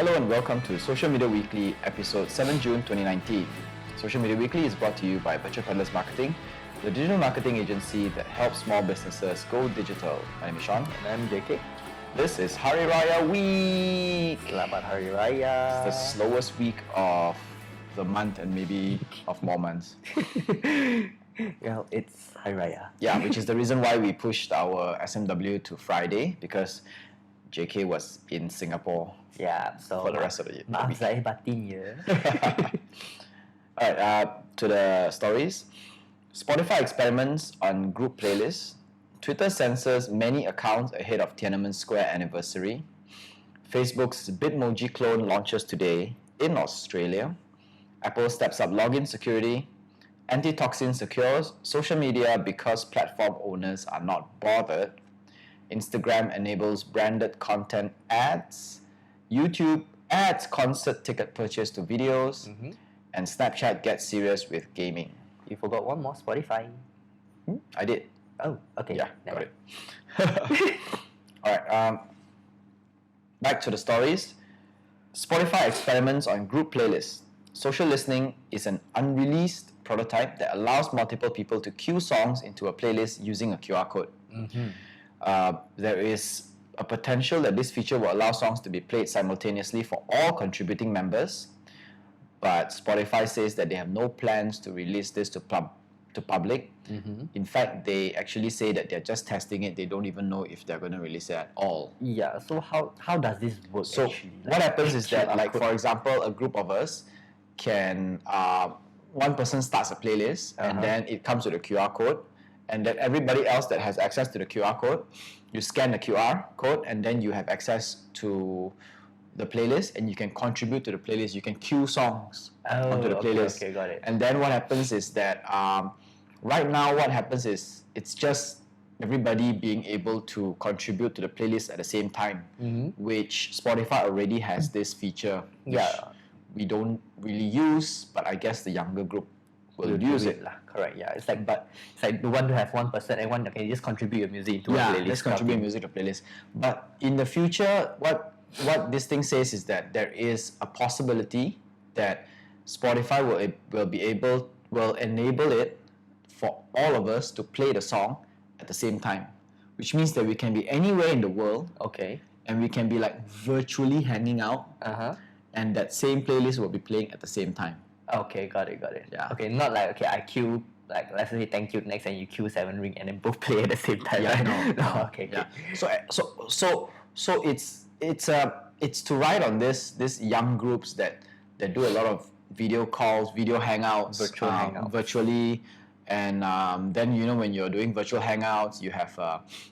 Hello and welcome to Social Media Weekly, episode 7 June 2019. Social Media Weekly is brought to you by Virtual Peddlers Marketing, the digital marketing agency that helps small businesses go digital. My name is Sean. And I'm JK. This is Hari Raya Week. Selamat Hari Raya. It's the slowest week of the month and maybe of more months. Well, it's Hari Raya. Yeah, which is the reason why we pushed our SMW to Friday, because JK was in Singapore. Yeah, so for the rest of the year. Maaf zahir batin ya. Alright, to the stories. Spotify experiments on group playlists. Twitter censors many accounts ahead of Tiananmen Square anniversary. Facebook's Bitmoji clone launches today in Australia. Apple steps up login security. Antitoxin secures social media because platform owners are not bothered. Instagram enables branded content ads. YouTube adds concert ticket purchase to videos. And Snapchat gets serious with gaming. You forgot one more, Spotify. I did. Oh, okay. Yeah, Never. got it. Alright, back to the stories. Spotify experiments on group playlists. Social listening is an unreleased prototype that allows multiple people to queue songs into a playlist using a QR code. There is a potential that this feature will allow songs to be played simultaneously for all contributing members, but Spotify says that they have no plans to release this to public. In fact, they actually say that they're just testing it. They don't even know if they're going to release it at all. Yeah, so how does this work So actually? what happens is that, QR like, code. for example, a group of us can, one person starts a playlist and then it comes with a QR code, and then everybody else that has access to the QR code, you scan the QR code and then you have access to the playlist and you can contribute to the playlist. You can queue songs onto the playlist. Okay, got it. And then what happens is that right now what happens is it's just everybody being able to contribute to the playlist at the same time, which Spotify already has this feature, which we don't really use, but I guess the younger group will use it. Correct, yeah. It's like you want to have one person and one that can just contribute your music into a playlist. Let's contribute music to playlist. But in the future, what this thing says is that there is a possibility that Spotify will enable it for all of us to play the song at the same time, which means that we can be anywhere in the world. Okay. And we can be like virtually hanging out, and that same playlist will be playing at the same time. Okay, got it. Yeah. Okay, not like I queue, like let's say Thank You next and you queue 7 Ring and then both play at the same time. Yeah, right? no. Okay. Yeah. So it's to ride on this young groups that do a lot of video calls, video hangouts, Virtual hangouts. virtually, and then when you're doing virtual hangouts, you have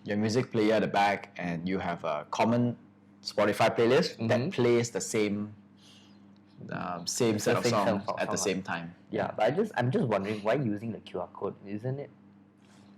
your music player at the back, and you have a common Spotify playlist that plays the same set of songs at the same time. Yeah, but I'm just wondering why using the QR code, isn't it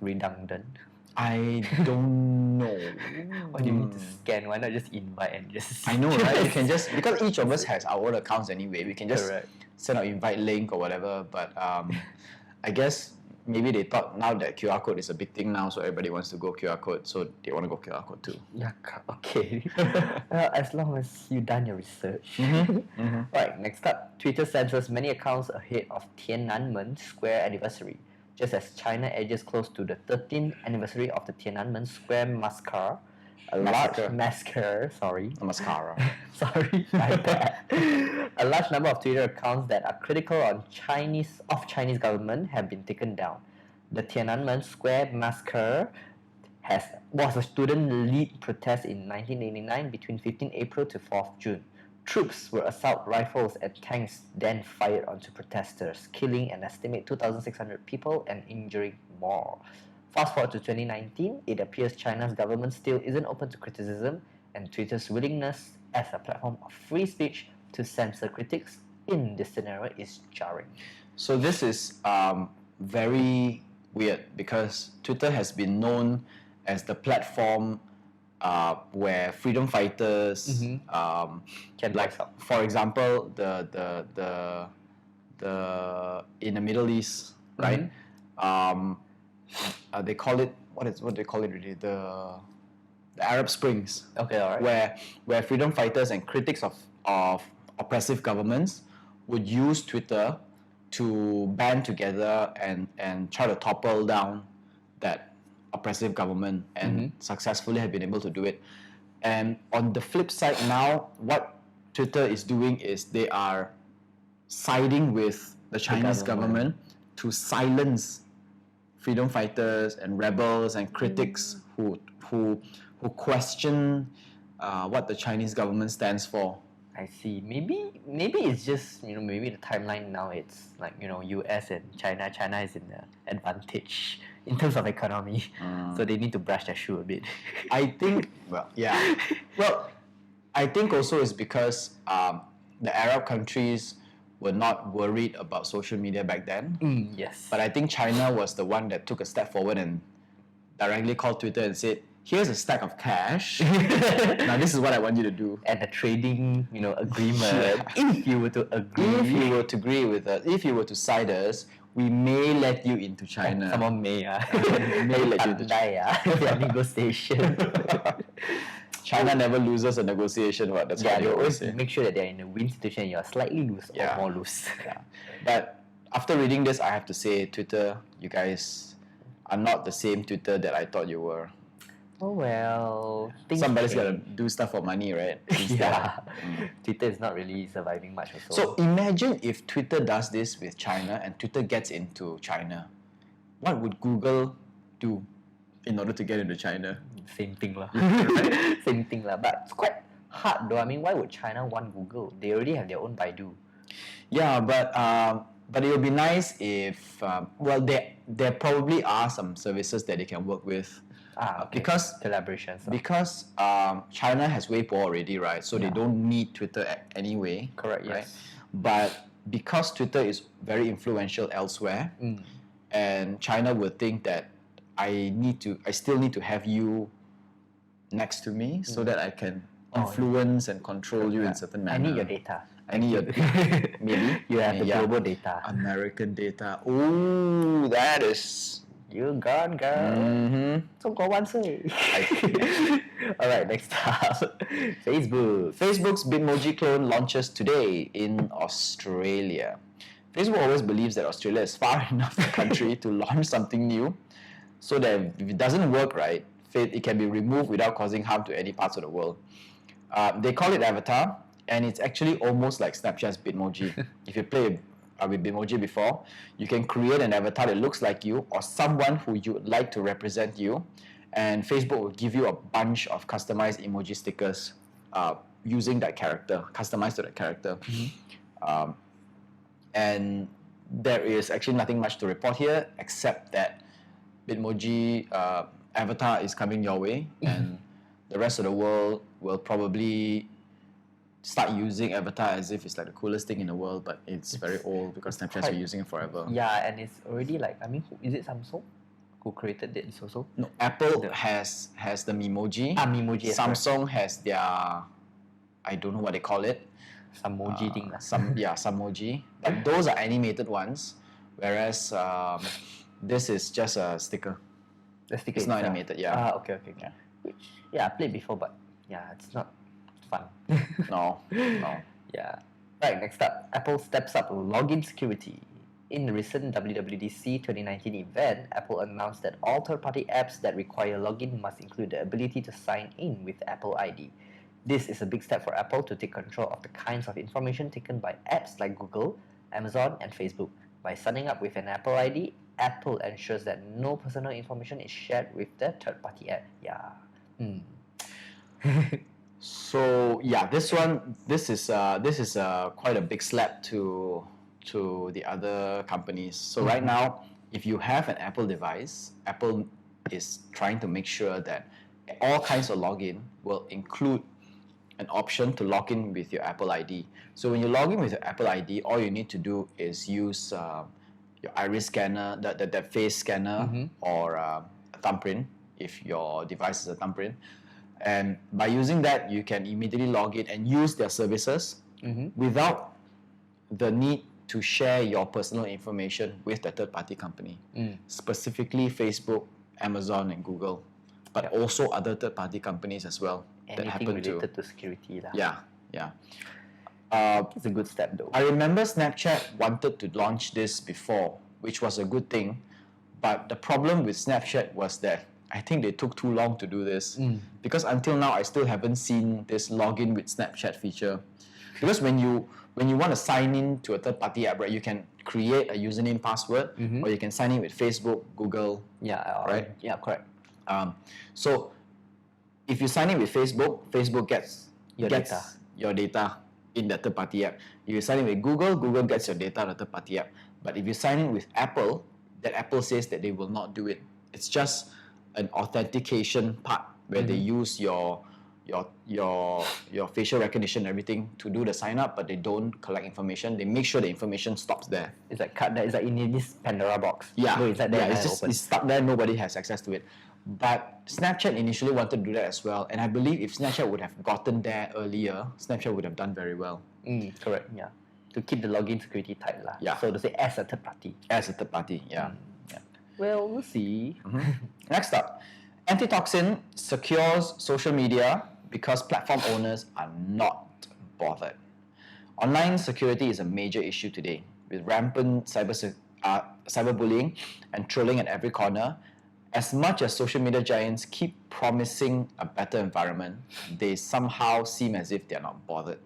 redundant? I don't know. Why do you need to scan? Why not just invite and just? I know, right? We can just, because each of us has our own accounts anyway, we can just send out invite link or whatever. But I guess maybe they thought now that QR code is a big thing now, so everybody wants to go QR code, so they want to go QR code too. Yeah, okay. As long as you done your research. Right, next up, Twitter censors many accounts ahead of Tiananmen Square anniversary. Just as China edges close to the 13th anniversary of the Tiananmen Square massacre, a large mascara. Sorry, my bad. A large number of Twitter accounts that are critical of Chinese government have been taken down. The Tiananmen Square massacre was a student-led protest in 1989 between 15 April to 4th June. Troops with assault rifles and tanks then fired onto protesters, killing an estimated 2,600 people and injuring more. Fast forward to 2019, it appears China's government still isn't open to criticism, and Twitter's willingness as a platform of free speech to censor critics in this scenario is jarring. So this is very weird, because Twitter has been known as the platform where freedom fighters Can like, voice out. for example, the in the Middle East, right? They call it, what do they call it really? The Arab Springs. Okay, alright. Where freedom fighters and critics of of oppressive governments would use Twitter to band together and try to topple down that oppressive government and successfully have been able to do it. And on the flip side now, what Twitter is doing is they are siding with the Chinese government to silence freedom fighters and rebels and critics who question what the Chinese government stands for. I see. Maybe it's just maybe the timeline now it's like US and China. China is in the advantage in terms of economy, so they need to brush their shoe a bit. I think I think also it's because the Arab countries were not worried about social media back then. Yes. But I think China was the one that took a step forward and directly called Twitter and said, "Here's a stack of cash. Now this is what I want you to do." And the trading, agreement. If you were to agree, If you were to agree with us, if you were to side us, we may let you into China. someone may May let you into China. their negotiation. China never loses a negotiation. What? That's Yeah, what they they always always say. make sure that they're in a win situation. You're slightly loose Yeah. or more loose. But after reading this, I have to say, Twitter, you guys are not the same Twitter that I thought you were. Oh well, things Somebody's got to change. do stuff for money, right? Yeah, Twitter is not really surviving much also. So imagine if Twitter does this with China and Twitter gets into China. What would Google do in order to get into China? Same thing lah. Same thing lah. But it's quite hard though. I mean, why would China want Google? They already have their own Baidu. Yeah, but it would be nice if there probably are some services that they can work with. Okay. Because collaborations. because China has Weibo already, right? So they don't need Twitter anyway. Correct. Right? Yes. But because Twitter is very influential elsewhere, and China will think that I still need to have you next to me so that I can influence and control you in certain I manner. need your data. I need your maybe You have the Yeah. global data. American data. Ooh, that is. You gone, girl. Mm-hmm. So go one say. Alright, next up. Facebook. Facebook's Bitmoji clone launches today in Australia. Facebook always believes that Australia is far enough a country to launch something new, so that if it doesn't work right, it can be removed without causing harm to any parts of the world. They call it Avatar, and it's actually almost like Snapchat's Bitmoji. If you play with Bitmoji before, you can create an avatar that looks like you or someone who you would like to represent you, and Facebook will give you a bunch of customized emoji stickers using that character, customized to that character. And there is actually nothing much to report here except that Bitmoji avatar is coming your way, and the rest of the world will probably start using Avatar as if it's like the coolest thing in the world, but it's very old because Snapchat's been using it forever. Yeah, and it's already like, I mean, is it Samsung who created this also? No, Apple has the Memoji. Memoji. yes, correct. Samsung has their, I don't know what they call it. Some emoji thing lah. Samoji. But those are animated ones, whereas this is just a sticker. The sticker It's not itself. animated, yeah. Okay. Yeah. Which, I played before, but it's not fun. No. Yeah. Right, next up. Apple steps up login security. In the recent WWDC 2019 event, Apple announced that all third-party apps that require login must include the ability to sign in with Apple ID. This is a big step for Apple to take control of the kinds of information taken by apps like Google, Amazon, and Facebook. By signing up with an Apple ID, Apple ensures that no personal information is shared with the third-party app. So yeah, this is quite a big slap to the other companies. So right now, if you have an Apple device, Apple is trying to make sure that all kinds of login will include an option to log in with your Apple ID. So when you log in with your Apple ID, all you need to do is use your iris scanner, that face scanner, or a thumbprint if your device is a thumbprint. And by using that, you can immediately log in and use their services without the need to share your personal information with the third-party company, specifically Facebook, Amazon, and Google, but also other third-party companies as well that Anything happen related to security lah. Yeah. It's a good step though. I remember Snapchat wanted to launch this before, which was a good thing. But the problem with Snapchat was that I think they took too long to do this. Because until now, I still haven't seen this login with Snapchat feature. Because when you want to sign in to a third-party app, right, you can create a username, password, or you can sign in with Facebook, Google. Yeah, Right? Yeah, correct. So if you sign in with Facebook, Facebook gets Your data. your data in the third-party app. If you sign in with Google, Google gets your data in the third-party app. But if you sign in with Apple, that Apple says that they will not do it. It's just an authentication part where they use your facial recognition and everything to do the sign up, but they don't collect information. They make sure the information stops there. It's like cut that. It's like in this Pandora box. Yeah, Go inside there. yeah, and it's just open. it's stuck there. Nobody has access to it. But Snapchat initially wanted to do that as well, and I believe if Snapchat would have gotten there earlier, Snapchat would have done very well Correct. Yeah. To keep the login security tight lah. Yeah. So to say as a third party. as a third party. Yeah. Yeah. Well, we'll see. Next up, Antitoxin secures social media because platform owners are not bothered. Online security is a major issue today, with rampant cyberbullying and trolling at every corner. As much as social media giants keep promising a better environment, they somehow seem as if they're not bothered.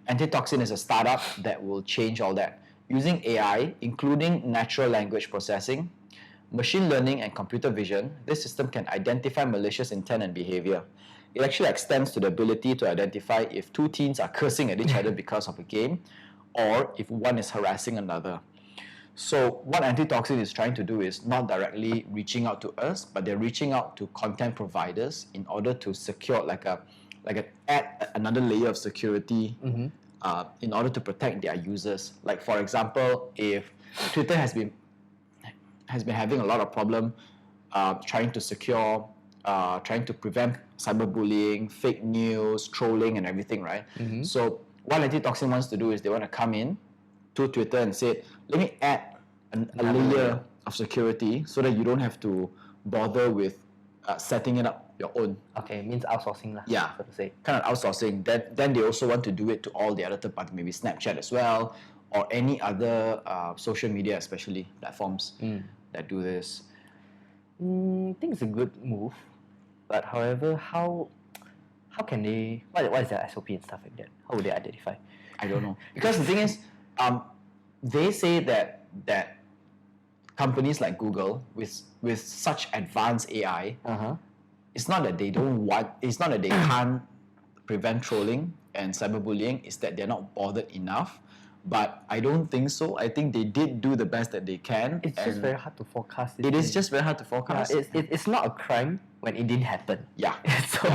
Antitoxin is a startup that will change all that. Using AI, including natural language processing, machine learning, and computer vision, this system can identify malicious intent and behavior. It actually extends to the ability to identify if two teens are cursing at each other because of a game, or if one is harassing another. So what Antitoxin is trying to do is not directly reaching out to us, but they're reaching out to content providers in order to secure add another layer of security in order to protect their users. Like for example, if Twitter has been having a lot of problem trying to prevent cyberbullying, fake news, trolling, and everything, right? So what Antitoxin wants to do is they want to come in to Twitter and say, let me add a layer of security so that you don't have to bother with setting it up your own. Okay, means outsourcing lah. Yeah. So to say. Kind of outsourcing. Then they also want to do it to all the other third party, maybe Snapchat as well, or any other social media, especially platforms that do this. I think it's a good move, but however, how can they? What is their SOP and stuff like that? How would they identify? I don't know. Because the thing is, they say that companies like Google with such advanced AI, it's not that they can't prevent trolling and cyberbullying, it's that they're not bothered enough. But I don't think so. I think they did do the best that they can. It's just very hard to forecast. It is just very hard to forecast. It's not a crime when it didn't happen. Yeah. So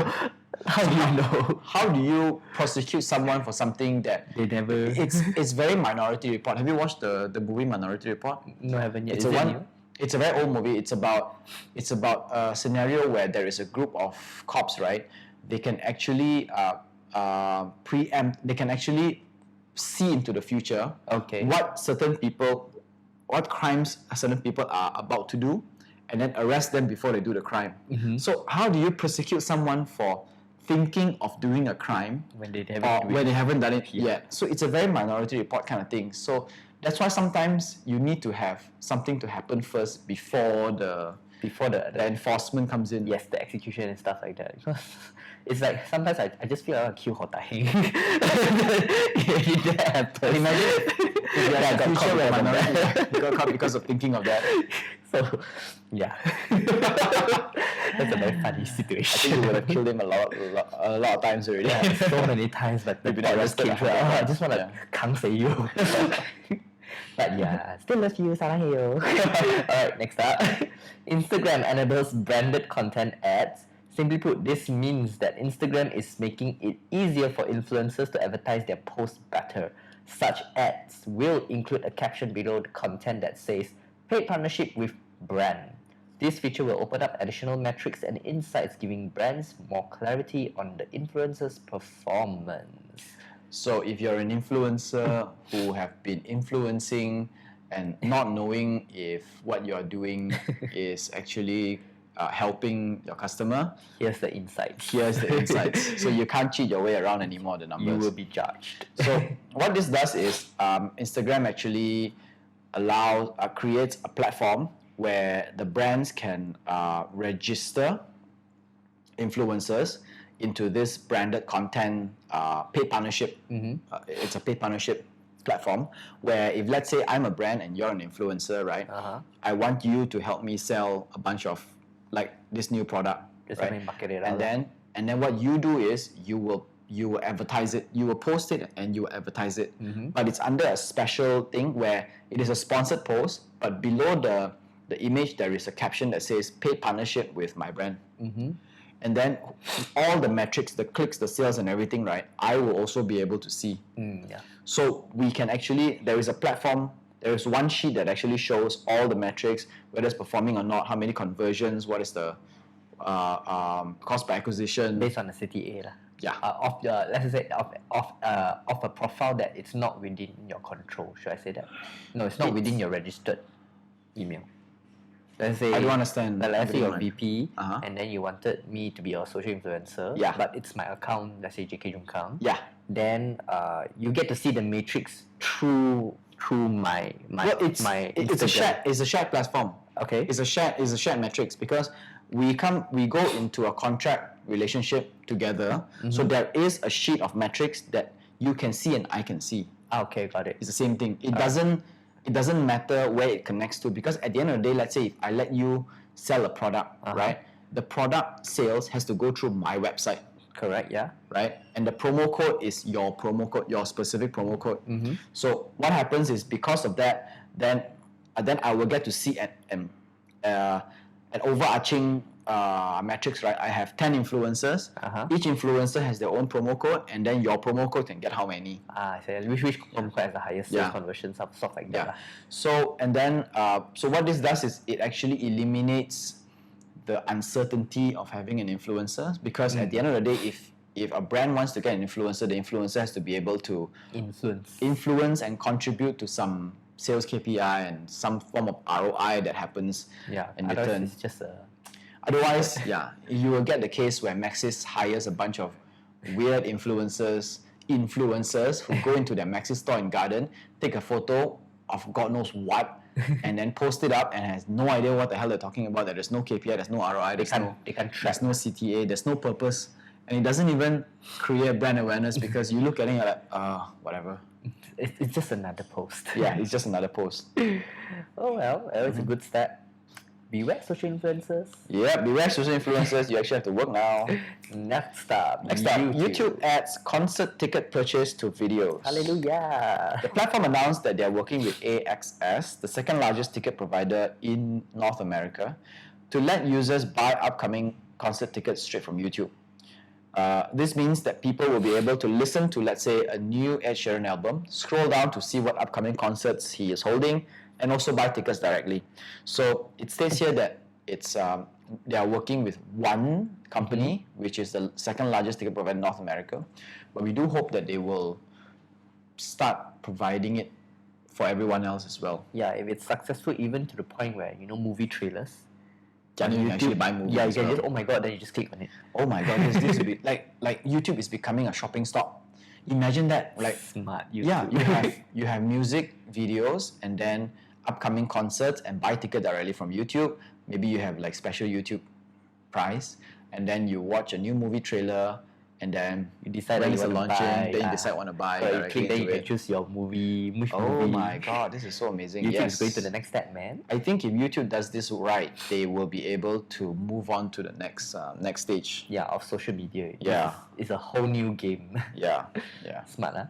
how do you know? How do you prosecute someone for something that They never. it's very Minority Report. Have you watched the movie Minority Report? No, haven't yet. It's Is a it one. new? It's a very old movie. It's about a scenario where there is a group of cops, right? They can actually preempt. They can actually see into the future. Okay. What crimes certain people are about to do, and then arrest them before they do the crime. So how do you prosecute someone for thinking of doing a crime When they or haven't. when they haven't done it yet? So it's a very Minority Report kind of thing. So that's why sometimes you need to have something to happen first before the enforcement comes in. Yes, the execution and stuff like that. Because it's like sometimes I just feel I want to kill Hota Heng. It didn't happen. Imagine if you Yeah, had a got future caught where because of minority that. got caught because of thinking of that. So, yeah. That's a very funny I situation. think you would have killed him a lot of times already. Yeah, so many times, but the Maybe thought not just arrested came lah. through. I just want to Yeah. kang say you. But yeah, still love you, salah yo. Alright, next up. Instagram enables branded content ads. Simply put, this means that Instagram is making it easier for influencers to advertise their posts better. Such ads will include a caption below the content that says, paid partnership with brand. This feature will open up additional metrics and insights, giving brands more clarity on the influencer's performance. So if you're an influencer who have been influencing and not knowing if what you're doing is actually helping your customer, Here's the insights. here's the insights. So you can't cheat your way around anymore the numbers. You will be judged. So what this does is Instagram actually creates a platform where the brands can register influencers into this branded content paid partnership. It's a paid partnership platform where if let's say I'm a brand and you're an influencer, right? I want you to help me sell a bunch of like this new product, Just right? help me market it And out. then what you do is you will advertise it, you will post it and you will advertise it. But it's under a special thing where it is a sponsored post, but below the image there is a caption that says paid partnership with my brand. And then all the metrics, the clicks, the sales and everything, right, I will also be able to see. Yeah. So we can actually, there is a platform, there is one sheet that actually shows all the metrics, whether it's performing or not, how many conversions, what is the cost per acquisition. Based on the CTA lah. Yeah. Of the, let's say of a profile that it's not within your control. Should I say that? No, it's not within your registered email. Let's say I don't understand. Let's say you're Right. VP, Uh-huh. and then you wanted me to be your social influencer. Yeah. But it's my account. Let's say JK Jungkang. Yeah. Then you get to see the matrix through my Well, it's Instagram. it's a shared platform. Okay. It's a shared metrics because we go into a contract relationship together. So there is a sheet of metrics that you can see and I can see. Okay, got it. It's the same thing. It doesn't matter where it connects to because at the end of the day, let's say if I let you sell a product, right? The product sales has to go through my website, Correct. Yeah. right? And the promo code is your promo code, your specific promo code. So what happens is because of that, then I will get to see an overarching metrics, right? I have 10 influencers. Each influencer has their own promo code, and then your promo code can get how many. I see. Which promo code has the highest sales conversion, stuff like that. Yeah. lah. So and then so what this does is it actually eliminates the uncertainty of having an influencer because at the end of the day, if a brand wants to get an influencer, the influencer has to be able to influence and contribute to some sales KPI and some form of ROI that happens Yeah. in Otherwise, return. it's just a Otherwise, yeah, you will get the case where Maxis hires a bunch of weird influencers who go into their Maxis store in Garden, take a photo of God knows what, and then post it up and has no idea what the hell they're talking about. That there's no KPI, there's no ROI, they can't track. there's no CTA, there's no purpose, and it doesn't even create brand awareness because you look at it and you're like, whatever. It's just another post. Yeah, it's just another post. Oh well, it's a good step. Beware social influencers. Yeah, beware social influencers. You actually have to work now. Next up, YouTube adds concert ticket purchase to videos. Hallelujah. The platform announced that they are working with AXS, the second largest ticket provider in North America, to let users buy upcoming concert tickets straight from YouTube. This means that people will be able to listen to, let's say, a new Ed Sheeran album, scroll down to see what upcoming concerts he is holding, and also buy tickets directly. So it states here that it's they are working with one company, which is the second largest ticket provider in North America, but we do hope that they will start providing it for everyone else as well. Yeah, if it's successful, even to the point where movie trailers. Can you actually buy movies? Yeah, you as can well? just my god, then you just click on it. Oh my god, this will be like YouTube is becoming a shopping stop. Imagine that, like Smart. yeah, you have music videos and then upcoming concerts and buy ticket directly from YouTube. Maybe you have like special YouTube price, and then you watch a new movie trailer, and then You decide when that it's you want to launching, buy. then you decide want to buy So you directly click, then you into can it. choose your movie. Which Oh movie? my god, this is so amazing. YouTube Yes. is going to the next step, man. I think if YouTube does this right, they will be able to move on to the next stage. Yeah, of social media. Yeah. It's a whole new game. Yeah, yeah. Smart, huh?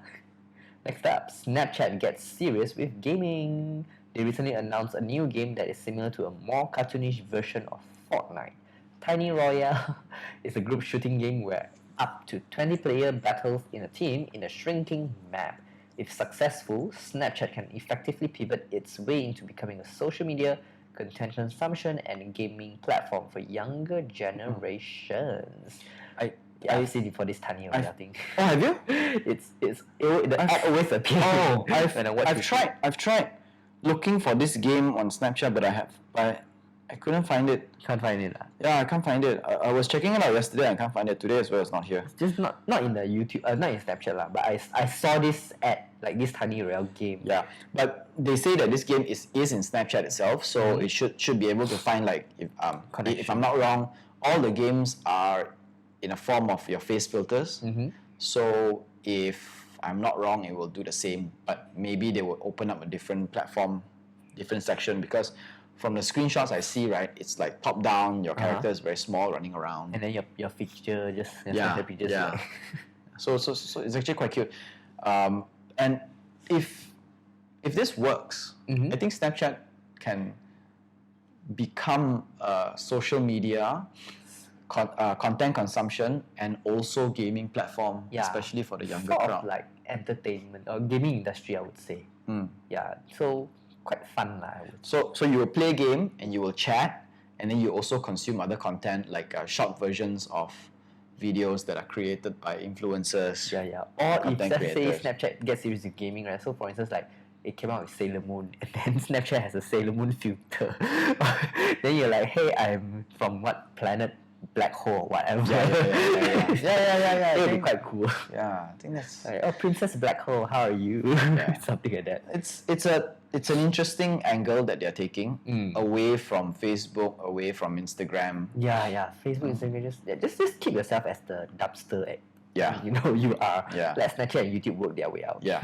Next up, Snapchat gets serious with gaming. They recently announced a new game that is similar to a more cartoonish version of Fortnite. Tiny Royale is a group shooting game where up to 20 player battles in a team in a shrinking map. If successful, Snapchat can effectively pivot its way into becoming a social media, content consumption, and gaming platform for younger generations. I seen it for this Tiny Royale thing. Oh, have you? The ad always appears. Oh, when I watch I've tried looking for this game on Snapchat, but I couldn't find it. You can't find it. Yeah, I can't find it. I was checking it out yesterday and I can't find it. Today as well, it's not here. Just not in the YouTube, not in Snapchat lah. But I saw this ad, like this Tiny Rail game. Yeah, but they say that this game is in Snapchat itself, so it should be able to find, like, if I'm not wrong, all the games are in a form of your face filters. So if I'm not wrong, it will do the same, but maybe they will open up a different platform, different section, because from the screenshots I see, right, it's like top down, your character is very small, running around. And then your picture just pictures. Yeah. Like So it's actually quite cute. And if this works, I think Snapchat can become a social media, content consumption, and also gaming platform, Yeah. especially for the younger sort crowd. of like entertainment or gaming industry, I would say. Yeah, so quite fun lah. I would So you will play game and you will chat, and then you also consume other content like short versions of videos that are created by influencers. Yeah. Or if content let's say creators. Snapchat gets serious in gaming, right? So for instance, like it came out with Sailor Moon, and then Snapchat has a Sailor Moon filter. Then you're like, hey, I'm from what planet? Black hole, whatever. Yeah. It would be think- quite cool. Yeah, I think that's Like, oh, Princess Black Hole, how are you? Yeah. Something like that. it's an interesting angle that they're taking away from Facebook, away from Instagram. Yeah. Facebook, Instagram, just keep yourself as the dumpster. Yeah. You know you are. Yeah. Let Snapchat and YouTube work their way out. Yeah.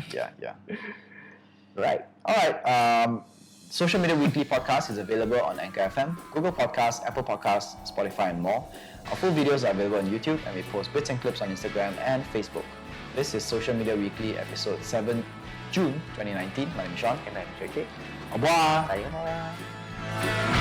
Right. All right. Social Media Weekly podcast is available on Anchor FM, Google Podcasts, Apple Podcasts, Spotify, and more. Our full videos are available on YouTube, and we post bits and clips on Instagram and Facebook. This is Social Media Weekly, episode 7, June 2019. My name is Sean. And I'm JK. Au revoir. Sayonara.